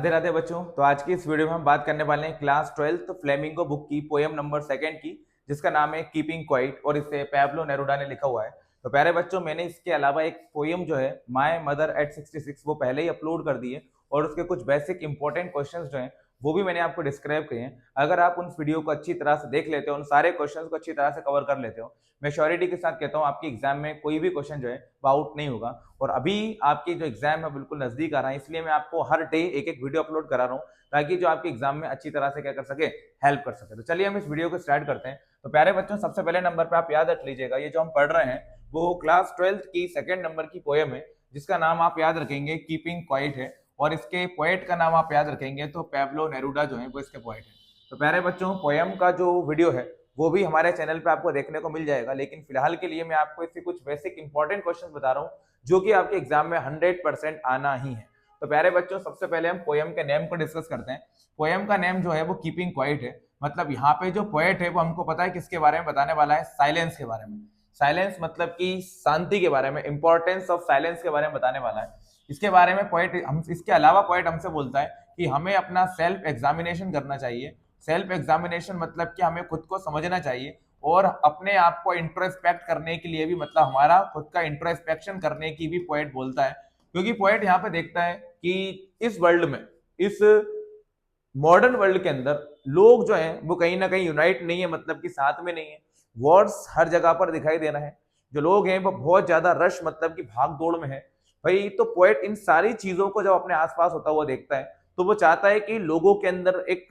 राधे राधे बच्चों। तो आज की इस वीडियो में हम बात करने वाले हैं क्लास 12th फ्लेमिंगो बुक की पोएम नंबर सेकंड की, जिसका नाम है कीपिंग क्वाइट और इसे पैब्लो नेरुडा ने लिखा हुआ है। तो प्यारे बच्चों, मैंने इसके अलावा एक पोएम जो है माय मदर एट 66 वो पहले ही अपलोड कर दी है और उसके कुछ बेसिक इंपॉर्टेंट क्वेश्चंस जो हैं वो भी मैंने आपको डिस्क्राइब किए हैं। अगर आप उन वीडियो को अच्छी तरह से देख लेते हो, उन सारे क्वेश्चंस को अच्छी तरह से कवर कर लेते हो, मैं श्योरिटी के साथ कहता हूँ आपकी एग्जाम में कोई भी क्वेश्चन जो है वो आउट नहीं होगा। और अभी आपकी जो एग्जाम है बिल्कुल नजदीक आ रहा है, इसलिए मैं आपको हर डे एक एक वीडियो अपलोड करा रहा हूँ ताकि जो आपके एग्जाम में अच्छी तरह से क्या कर सके, हेल्प कर सके। तो चलिए हम इस वीडियो को स्टार्ट करते हैं। तो प्यारे बच्चों, सबसे पहले नंबर पे आप याद रख लीजिएगा, ये जो हम पढ़ रहे हैं वो क्लास 12th की सेकंड नंबर की पोएम है, जिसका नाम आप याद रखेंगे कीपिंग क्वाइट है और इसके पोएट का नाम आप याद रखेंगे तो पैब्लो नेरुडा जो है वो इसके पोएट है। तो प्यारे बच्चों, पोएम का जो वीडियो है वो भी हमारे चैनल पे आपको देखने को मिल जाएगा, लेकिन फिलहाल के लिए मैं आपको इससे कुछ बेसिक इंपॉर्टेंट क्वेश्चन बता रहा हूँ जो कि आपके एग्जाम में 100% आना ही है। तो प्यारे बच्चों, सबसे पहले हम पोएम के नेम को डिस्कस करते हैं। पोएम का नेम जो है वो कीपिंग क्वाइट है। मतलब यहाँ पे जो पोएट है वो हमको पता है किसके बारे में बताने वाला है, साइलेंस के बारे में। साइलेंस मतलब कि शांति के बारे में, इंपॉर्टेंस ऑफ साइलेंस के बारे में बताने वाला है। इसके बारे में पोएट हम इसके अलावा पोएट हमसे बोलता है कि हमें अपना सेल्फ एग्जामिनेशन करना चाहिए। सेल्फ एग्जामिनेशन मतलब कि हमें खुद को समझना चाहिए और अपने आप को इंट्रोस्पेक्ट करने के लिए भी, मतलब हमारा खुद का इंट्रोस्पेक्शन करने की भी पोएट बोलता है। क्योंकि पोएट यहाँ पे देखता है कि इस वर्ल्ड में, इस मॉडर्न वर्ल्ड के अंदर लोग जो हैं वो कहीं ना कहीं यूनाइट नहीं है, मतलब कि साथ में नहीं है। वॉर्स हर जगह पर दिखाई दे रहा है। जो लोग हैं वो बहुत ज्यादा रश, मतलब कि भाग दौड़ में है भाई। तो पोएट इन सारी चीजों को जब अपने आसपास होता हुआ देखता है तो वो चाहता है कि लोगों के अंदर एक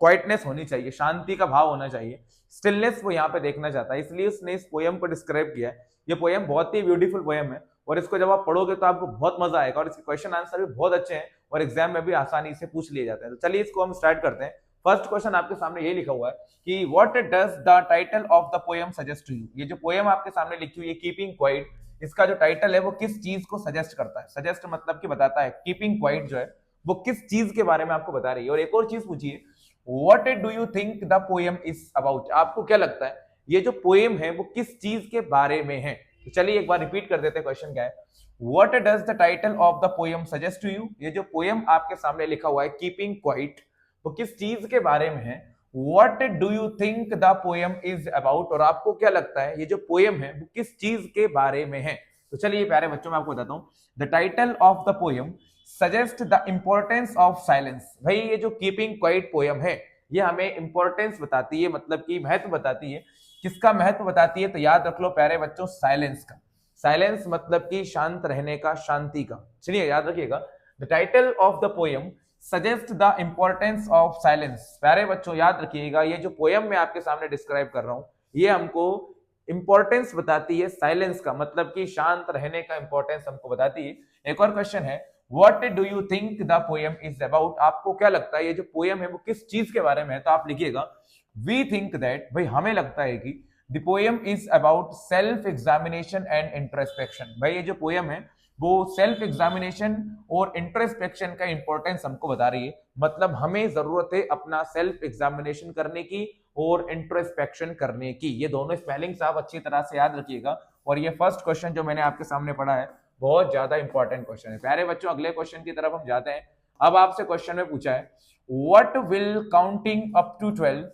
क्वाइटनेस होनी चाहिए, शांति का भाव होना चाहिए, स्टिलनेस वो यहाँ पे देखना चाहता है। इसलिए उसने इस पोएम को डिस्क्राइब किया है। ये पोएम बहुत ही ब्यूटीफुल पोएम है और इसको जब आप पढ़ोगे तो आपको बहुत मजा आएगा और इसके क्वेश्चन आंसर भी बहुत अच्छे हैं और एग्जाम में भी आसानी से पूछ लिए जाते हैं। तो चलिए इसको हम स्टार्ट करते हैं। फर्स्ट क्वेश्चन आपके सामने ये लिखा हुआ है कि what does the title of the poem suggest to you. ये जो पोएम आपके सामने लिखी हुई है कीपिंग क्वाइट, इसका जो टाइटल है वो किस चीज को सजेस्ट करता है। सजेस्ट मतलब कि बताता है। कीपिंग क्वाइट जो है वो किस चीज के बारे में आपको बता रही है। और एक और चीज पूछिए, what do you think the poem is about. आपको क्या लगता है ये जो पोएम है वो किस चीज के बारे में है। तो चलिए एक बार रिपीट कर देते हैं, क्वेश्चन क्या है। What does the title of the poem suggest to you. ये जो पोएम आपके सामने लिखा हुआ है कीपिंग क्वाइट, वो किस चीज के बारे में है। What do you think the poem is about, और आपको क्या लगता है ये जो पोएम है वो किस चीज के बारे में है। तो चलिए प्यारे बच्चों, मैं आपको बताता हूं। The title of the poem suggest the importance of silence. भाई ये जो कीपिंग क्वाइट पोएम है ये हमें इंपॉर्टेंस बताती है, मतलब कि महत्व बताती है। किसका महत्व बताती है? तो याद रख लो प्यारे बच्चों, साइलेंस का। साइलेंस मतलब कि शांत रहने का, शांति का। चलिए याद रखिएगा, the title of the poem suggest the importance of silence. प्यारे बच्चों याद रखिएगा, ये जो पोएम मैं आपके सामने डिस्क्राइब कर रहा हूं ये हमको इंपॉर्टेंस बताती है साइलेंस का, मतलब कि शांत रहने का इंपॉर्टेंस हमको बताती है। एक और क्वेश्चन है, what do you think the poem is about. आपको क्या लगता है ये जो पोएम है वो किस चीज के बारे में है। तो आप लिखिएगा, वी थिंक दैट, भाई हमें लगता है कि the poem is about self examination and introspection. भाई ये जो पोएम है वो सेल्फ एग्जामिनेशन और इंट्रोस्पेक्शन का इंपॉर्टेंस हमको बता रही है। मतलब हमें जरूरत है अपना सेल्फ एग्जामिनेशन करने की और इंट्रोस्पेक्शन करने की। ये दोनों स्पेलिंग्स आप अच्छी तरह से याद रखिएगा। और ये फर्स्ट क्वेश्चन जो मैंने आपके सामने पढ़ा है बहुत ज्यादा इंपॉर्टेंट क्वेश्चन है। प्यारे बच्चों, अगले क्वेश्चन की तरफ हम जाते हैं। अब आपसे क्वेश्चन में पूछा है, what will counting up to 12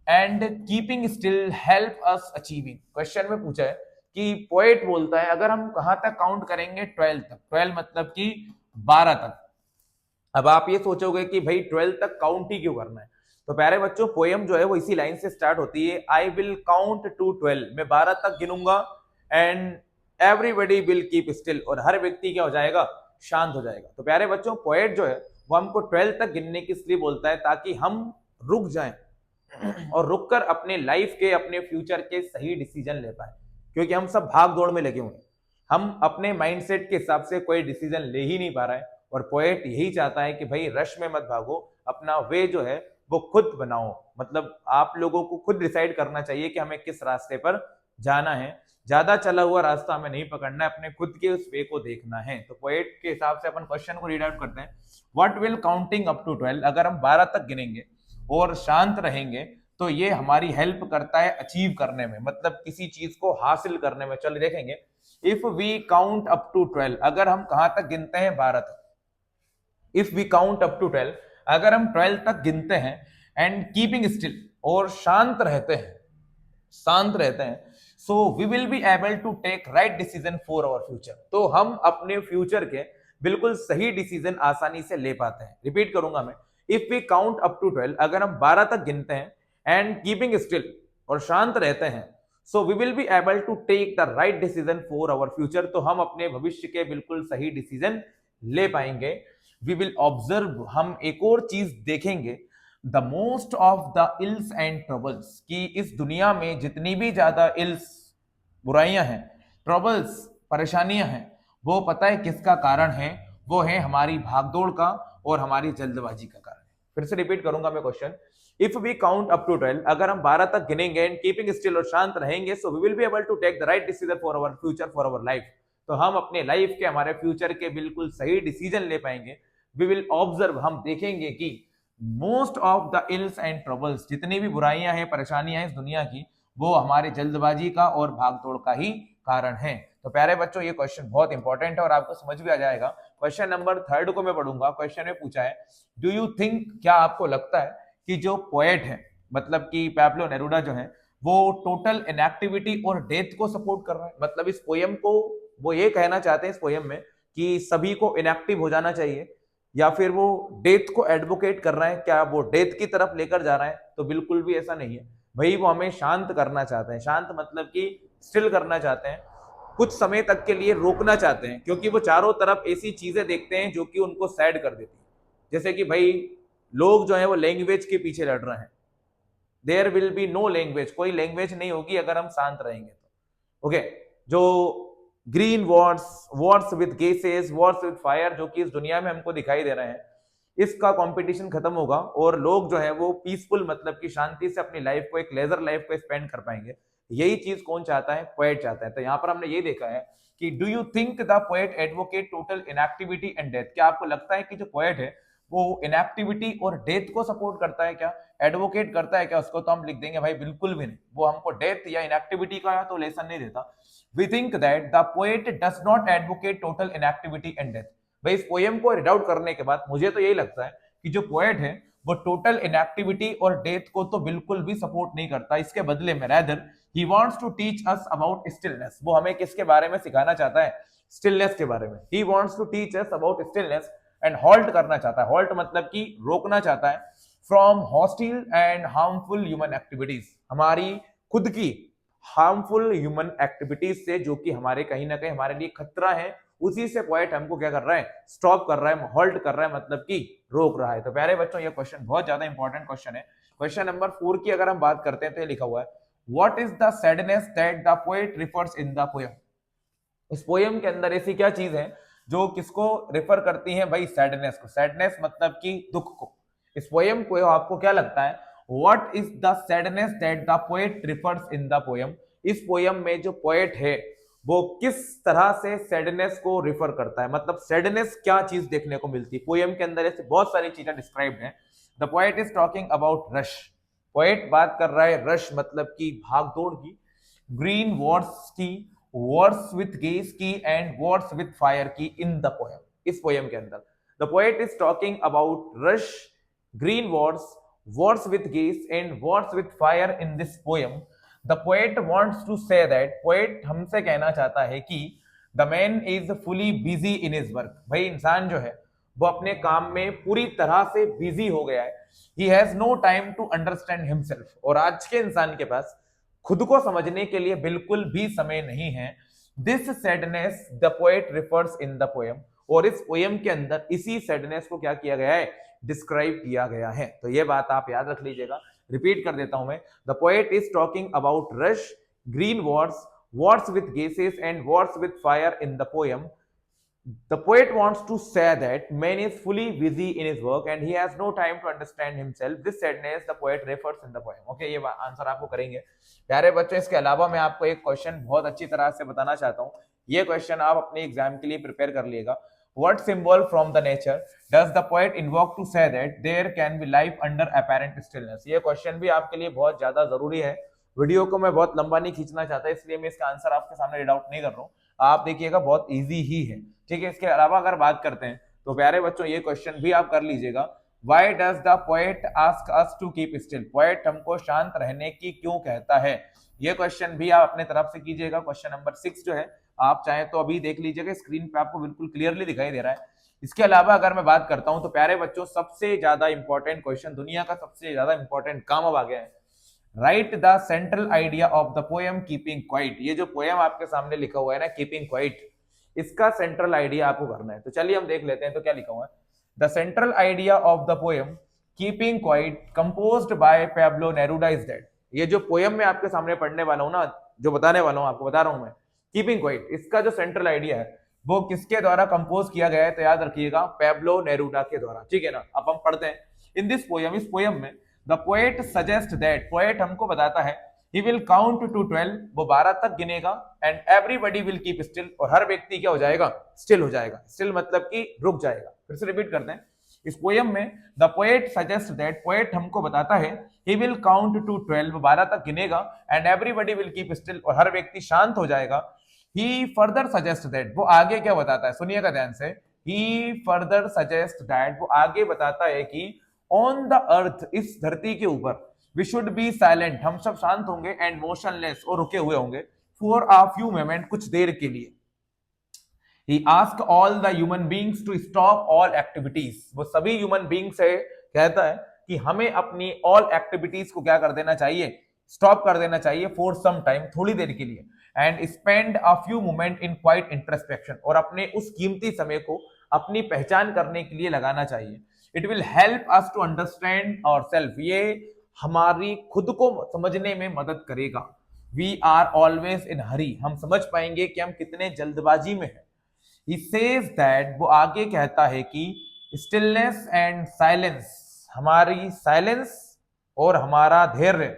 and keeping still help us achieving. Question में पूछा है कि पोएट बोलता है अगर हम कहां तक काउंट करेंगे 12 तक, 12 मतलब कि 12 तक। अब आप ये सोचोगे कि भाई 12 तक काउंट ही क्यों करना है। तो प्यारे बच्चों, पोएम जो है वो इसी लाइन से स्टार्ट होती है, आई विल काउंट टू 12। मैं 12 तक गिनूंगा and everybody will keep still, और हर व्यक्ति क्या हो जाएगा, शांत हो जाएगा। तो प्यारे बच्चों, पोएट जो है वो हमको 12 तक गिनने की इसलिए बोलता है ताकि हम रुक जाएं और रुककर अपने लाइफ के, अपने फ्यूचर के सही डिसीजन ले पाए। क्योंकि हम सब भाग दौड़ में लगे हुए हैं, हम अपने माइंडसेट के हिसाब से कोई डिसीजन ले ही नहीं पा रहे हैं। और पोएट यही चाहता है कि भाई रश में मत भागो, अपना वे जो है वो खुद बनाओ। मतलब आप लोगों को खुद डिसाइड करना चाहिए कि हमें किस रास्ते पर जाना है। ज्यादा चला हुआ रास्ता हमें नहीं पकड़ना है, अपने खुद के उस वे को देखना है। तो पोएट के हिसाब से अपन क्वेश्चन को रीड आउट करते हैं। What will counting up to 12, अगर हम 12 तक गिनेंगे और शांत रहेंगे तो ये हमारी हेल्प करता है अचीव करने में, मतलब किसी चीज को हासिल करने में। चलिए देखेंगे, if we count up to 12, अगर हम कहां तक गिनते हैं 12 तक, if we count up to 12, अगर हम 12 तक गिनते हैं एंड कीपिंग स्टिल, और शांत रहते हैं, शांत रहते हैं, so we will be able to take right decision for our future, तो हम अपने फ्यूचर के बिल्कुल सही डिसीजन आसानी से ले पाते हैं। रिपीट करूंगा मैं, if we count up to 12, अगर हम 12 तक गिनते हैं एंड कीपिंग स्टिल, और शांत रहते हैं, so we will be able to take the right decision for our future, तो हम अपने भविष्य के बिल्कुल सही डिसीजन ले पाएंगे। वी विल ऑब्जर्व, हम एक और चीज देखेंगे, the most of the ills and troubles, कि इस दुनिया में जितनी भी ज्यादा इल्स, बुराइयां हैं, ट्रबल्स, परेशानियां हैं, वो पता है किसका कारण है? वो है हमारी भागदौड़ का और हमारी जल्दबाजी का कारण। फिर से रिपीट करूंगा मैं question, if we count up to 12, अगर हम 12 तक गिनेंगे एंड कीपिंग स्टिल, और शांत रहेंगे, so we will be able to take the right decision for our future, for our life, तो हम अपने लाइफ के, हमारे फ्यूचर के बिल्कुल सही डिसीजन ले पाएंगे। वी विल ऑब्जर्व, हम देखेंगे कि most of the ills and troubles, जितनी भी बुराइयां हैं, परेशानियां हैं इस दुनिया की, वो हमारे जल्दबाजी का और भागदौड़ का ही कारण है। तो प्यारे बच्चों, ये क्वेश्चन बहुत इंपॉर्टेंट है और आपको समझ भी आ जाएगा। क्वेश्चन नंबर 3 को मैं पढ़ूंगा। क्वेश्चन में पूछा है, डू यू थिंक, क्या आपको लगता है कि जो पोएट है, मतलब कि पैब्लो नेरुडा जो है, वो टोटल इनएक्टिविटी और डेथ को सपोर्ट कर रहा है? मतलब इस पोयम को वो ये कहना चाहते हैं इस पोयम में कि सभी को इनएक्टिव हो जाना चाहिए, या फिर वो डेथ को एडवोकेट कर रहा है? क्या वो डेथ की तरफ लेकर जा रहा है? तो बिल्कुल भी ऐसा नहीं है भाई, वो हमें शांत करना चाहते हैं। शांत मतलब कि स्टिल करना चाहते हैं, कुछ समय तक के लिए रोकना चाहते हैं, क्योंकि वो चारों तरफ ऐसी चीजें देखते हैं जो कि उनको सैड कर देती है। जैसे कि भाई लोग जो है वो लैंग्वेज के पीछे लड़ रहे हैं, there will be no language, कोई लैंग्वेज नहीं होगी अगर हम शांत रहेंगे तो। ओके, जो green wars, wars with gases, wars with fire, जो कि इस दुनिया में हमको दिखाई दे रहे हैं, इसका कंपटीशन खत्म होगा और लोग जो है वो पीसफुल, मतलब कि शांति से अपनी लाइफ को, एक लेजर लाइफ को स्पेंड कर पाएंगे। यही चीज कौन चाहता है? पोएट चाहता है। तो यहाँ पर हमने ये देखा है कि do you think the poet advocate total inactivity and death, क्या आपको लगता है कि जो पोएट है वो इनएक्टिविटी और डेथ को सपोर्ट करता है क्या, एडवोकेट करता है क्या उसको? तो हम लिख देंगे भाई बिल्कुल भी नहीं, वो हमको डेथ या इनएक्टिविटी का तो लेसन नहीं देता। We think that the poet does not advocate total inactivity and death. भाई इस पोएम को रीड आउट करने के बाद मुझे तो यही लगता है कि जो पोएट है वो टोटल इनएक्टिविटी और डेथ को तो बिल्कुल भी सपोर्ट नहीं करता। इसके बदले में rather he wants to teach us about stillness, वो हमें किसके बारे में सिखाना चाहता है? स्टिलनेस के बारे में। He wants to teach us about stillness and halt करना चाहता है, हॉल्ट मतलब कि रोकना चाहता है, from hostile and harmful human activities, हमारी खुद की हार्मफुल ह्यूमन एक्टिविटीज से, जो कि हमारे कहीं ना कहीं हमारे लिए खतरा है, उसी से पोएट हमको क्या कर रहा है? स्टॉप कर रहा है, हॉल्ट कर रहा है, मतलब कि रोक रहा है। तो प्यारे बच्चों, ये क्वेश्चन बहुत ज्यादा इंपॉर्टेंट क्वेश्चन है। क्वेश्चन नंबर 4 की अगर हम बात करते हैं तो ये लिखा हुआ है, what is the sadness that the poet refers in the poem. इस पोएम के अंदर ऐसी क्या चीज है जो किसको रेफर करती है? भाई सैडनेस को। सैडनेस मतलब कि दुख को। इस पोएम को आपको क्या लगता है, what is the sadness that the poet refers in the poem? इस पोएम में जो पोएट है वो किस तरह से सैडनेस को रिफर करता है, मतलब सैडनेस क्या चीज देखने को मिलती है पोएम के अंदर? ऐसे बहुत सारी चीजें डिस्क्राइब्ड हैं। The poet is talking about rush, poet बात कर रहा है रश मतलब की भागदौड़ की, ग्रीन वॉर्स की, वॉर्स विथ गैस की एंड वॉर्स विथ फायर की इन द पोएम। इस पोएम के अंदर the poet is talking about rush, green Wars, wars with gas and wars with fire in this poem. The poet wants to say that, poet हमसे कहना चाहता है कि the man is fully busy in his work, भाई इंसान जो है वो अपने काम में पूरी तरह से बिजी हो गया है। He has no time to understand himself, और आज के इंसान के पास खुद को समझने के लिए बिल्कुल भी समय नहीं है। This sadness the poet refers in the poem, और इस पोएम के अंदर इसी सैडनेस को क्या किया गया है? डिस्क्राइब किया गया है। तो ये बात आप याद रख लीजिएगा, रिपीट कर देता हूं मैं। The poet is talking about rush, green wars, Wars with gases and Wars with fire in the poem. The poet wants to say that man is fully busy in his work and he has no time to understand himself. This sadness the poet refers in the poem. Okay, ये answer आपको करेंगे प्यारे बच्चों। इसके अलावा मैं आपको एक क्वेश्चन बहुत अच्छी तरह से बताना चाहता हूँ, ये क्वेश्चन आप अपने एग्जाम के लिए प्रिपेयर कर लिएगा। What symbol from the nature does the poet invoke to say that there can be life under apparent stillness? ये क्वेश्चन भी आपके लिए बहुत ज्यादा जरूरी है। वीडियो को मैं बहुत लंबा नहीं खींचना चाहता, इसलिए मैं इसका आंसर आपके सामने रीड आउट नहीं कर रहा हूँ। आप देखिएगा बहुत इजी ही है, ठीक है। इसके अलावा अगर बात करते हैं तो प्यारे बच्चों ये क्वेश्चन भी आप कर लीजिएगा, why does the poet ask us to keep still, poet हमको शांत रहने की क्यों कहता है। ये क्वेश्चन भी आप अपने तरफ से कीजिएगा। क्वेश्चन नंबर 6 जो है आप चाहें तो अभी देख लीजिएगा, स्क्रीन पे आपको बिल्कुल क्लियरली दिखाई दे रहा है। इसके अलावा अगर मैं बात करता हूं तो प्यारे बच्चों सबसे ज्यादा इंपॉर्टेंट क्वेश्चन, दुनिया का सबसे ज्यादा इंपॉर्टेंट काम अब आ गया है, right the central idea of the poem keeping quiet. ये जो पोएम आपके सामने लिखा हुआ है ना कीपिंग क्वाइट, इसका सेंट्रल आइडिया आपको करना है। तो चलिए हम देख लेते हैं तो क्या लिखा हुआ है। The central idea of the poem keeping quiet composed bye Pablo Neruda is that. ये जो पोएम में आपके सामने पढ़ने वाला हूं ना, जो बताने वाला हूं आपको बता रहा हूं मैं, कीपिंग क्वाइट, इसका जो सेंट्रल आइडिया है वो किसके द्वारा कंपोज किया गया है, तो याद रखिएगा पैब्लो नेरुडा के द्वारा। ठीक है ना, अब हम पढ़ते हैं। इन दिस पोएम, इस पोएम में the poet suggest that, poet हमको बताता है, he will count to 12, वो 12 तक गिनेगा, and everybody will keep still, और हर व्यक्ति क्या हो जाएगा, स्टिल हो जाएगा। स्टिल मतलब कि रुक जाएगा। फिर से रिपीट करते हैं, इस पोएम में the poet suggest that, poet हमको बताता है, he will count to 12, 12 तक गिनेगा, and everybody will keep still, और हर व्यक्ति शांत हो जाएगा। he further suggest that, वो आगे क्या बताता है, सुनिएगा ध्यान से, he further suggest that, वो आगे बताता है कि ऑन द अर्थ, इस धरती के ऊपर, वी शुड बी साइलेंट, हम सब शांत होंगे, एंड मोशनलेस, और रुके हुए होंगे, फॉर अ फ्यू मोमेंट, कुछ देर के लिए। He asked all the human beings to stop all activities, वो सभी ह्यूमन बींग से कहता है कि हमें अपनी ऑल एक्टिविटीज को क्या कर देना चाहिए, स्टॉप कर देना चाहिए, फॉर सम टाइम, थोड़ी देर के लिए, and spend a few moment in quite introspection, और अपने उस कीमती समय को अपनी पहचान करने के लिए लगाना चाहिए। It will help us to understand ourself, ये हमारी खुद को समझने में मदद करेगा। We are always in hurry, हम समझ पाएंगे कि हम कितने जल्दबाजी में हैं। He says that, वो आगे कहता है कि स्टिलनेस एंड साइलेंस, हमारी साइलेंस और हमारा धैर्य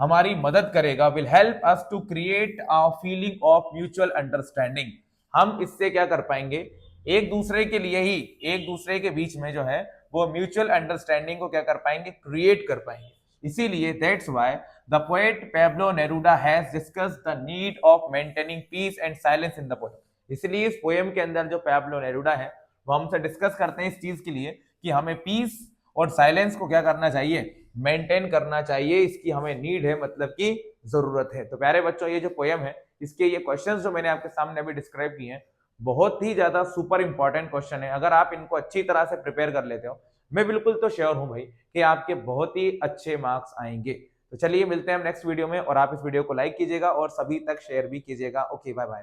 हमारी मदद करेगा, will help us to create a feeling of mutual understanding, हम इससे क्या कर पाएंगे, एक दूसरे के लिए ही, एक दूसरे के बीच में जो है वो म्यूचुअल अंडरस्टैंडिंग को क्या कर पाएंगे, क्रिएट कर पाएंगे। इसीलिए that's why the poet Pablo Neruda has discussed the need of maintaining peace and silence in the poem. इसलिए इस पोएम के अंदर जो पैब्लो नेरुडा है वो हमसे डिस्कस करते हैं इस चीज के लिए कि हमें पीस और साइलेंस को क्या करना चाहिए, मेंटेन करना चाहिए, इसकी हमें नीड है, मतलब कि जरूरत है। तो प्यारे बच्चों ये जो पोएम है, इसके ये क्वेश्चंस जो मैंने आपके सामने अभी डिस्क्राइब किए हैं, बहुत ही ज्यादा सुपर इंपॉर्टेंट क्वेश्चन है। अगर आप इनको अच्छी तरह से प्रिपेयर कर लेते हो, मैं बिल्कुल तो श्योर हूं भाई कि आपके बहुत ही अच्छे मार्क्स आएंगे। तो चलिए मिलते हैं हम नेक्स्ट वीडियो में, और आप इस वीडियो को लाइक कीजिएगा और सभी तक शेयर भी कीजिएगा। Okay, bye bye.